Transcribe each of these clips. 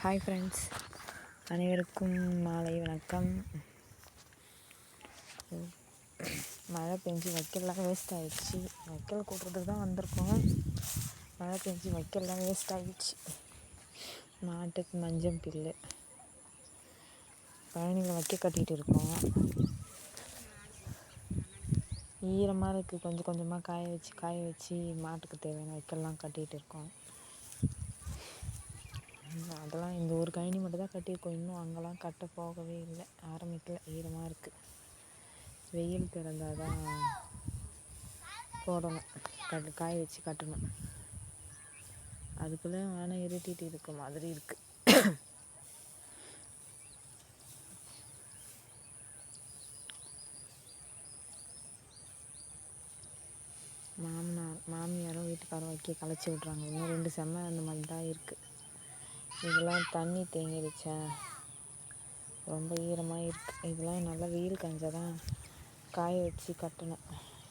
Hi friends, அனைவருக்கும் மாலை வணக்கம். மழை பெஞ்சு வைக்கல்லாம் வேஸ்ட் ஆகிடுச்சு. வைக்கல் கூட்டுறதுக்கு தான் வந்திருக்கோம். மழை பெஞ்சு வைக்கல்லாம் வேஸ்ட் ஆகிடுச்சு. மாட்டுக்கு மஞ்சள் பில்லு பழனியில் வைக்க கட்டிகிட்டு இருக்கோம். ஈரமாக இருக்குது. கொஞ்சம் கொஞ்சமாக காய வச்சு மாட்டுக்கு தேவையான வைக்கல்லாம் கட்டிகிட்டு இருக்கோம். அதெல்லாம் இந்த ஒரு கழனி மட்டும் தான் கட்டியிருக்கோம். இன்னும் அங்கெல்லாம் கட்ட போகவே இல்லை, ஆரம்பிக்கல. ஈரமாக இருக்குது. வெயில் திறந்தால் தான் போடணும், காய வச்சு கட்டணும். அதுக்குள்ளே வானம் இருட்டிட்டு இருக்க மாதிரி இருக்குது. மாமியாரும் வீட்டுக்காரும் வைக்க களைச்சி விட்றாங்க. இன்னும் 2 செம்மை அந்த மாதிரி தான் இருக்குது. இதெல்லாம் தண்ணி தேங்கிடுச்சா, ரொம்ப ஈரமாக இருக்குது. இதெல்லாம் நல்லா வெயில் காய்ஞ்சாதான் காய வச்சு கட்டணும்.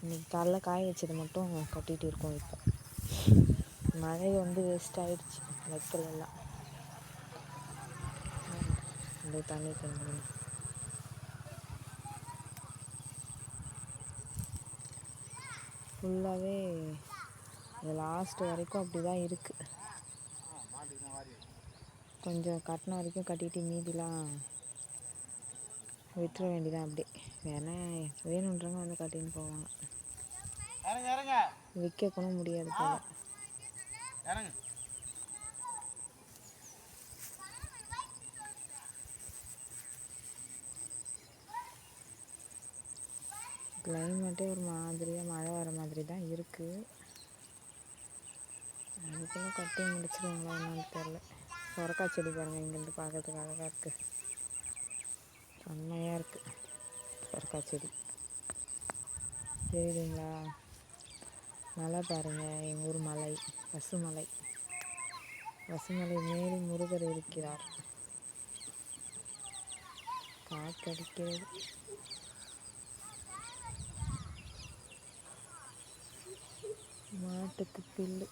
இன்றைக்கி காலைல காய வச்சது மட்டும் கட்டிகிட்டு இருக்கோம். இப்போ மழை வேஸ்ட் ஆகிடுச்சு. வைக்கல் எல்லாம் அப்படியே தண்ணி தேங்கி ஃபுல்லாகவே லாஸ்ட்டு வரைக்கும் அப்படி தான் இருக்குது. கொஞ்சம் கட்டின வரைக்கும் கட்டிட்டு மீதிலாம் விட்டுற வேண்டியதான். அப்படியே வேணுன்றவங்க வந்து கட்டின்னு போவாங்க. விற்க கூட முடியாது போல. கிளைமேட்டே ஒரு மாதிரியாக மழை வர மாதிரி தான் இருக்குது. அதுக்குள்ளே கட்டி முடிச்சிருவாங்களா என்னன்னு தெரில. சொரக்காய் செடி பாருங்கள், இங்கேருந்து பார்க்கறதுக்கு அழகாக இருக்குது. செம்மையாக இருக்குது சொரக்காய் செடி. தெரியுதுங்களா? மலை பாருங்கள், எங்கள் ஊர் மலை பசுமலை. பசுமலை மேல் முருகர் இருக்கிறார். காற்றடிக்கிறது. மாட்டுக்கு புல்லு.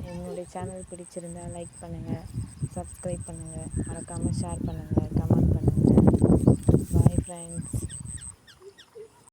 என்னுடைய சேனல் பிடிச்சிருந்தால் லைக் பண்ணுங்கள், சப்ஸ்கிரைப் பண்ணுங்கள், மறக்காமல் ஷேர் பண்ணுங்கள்.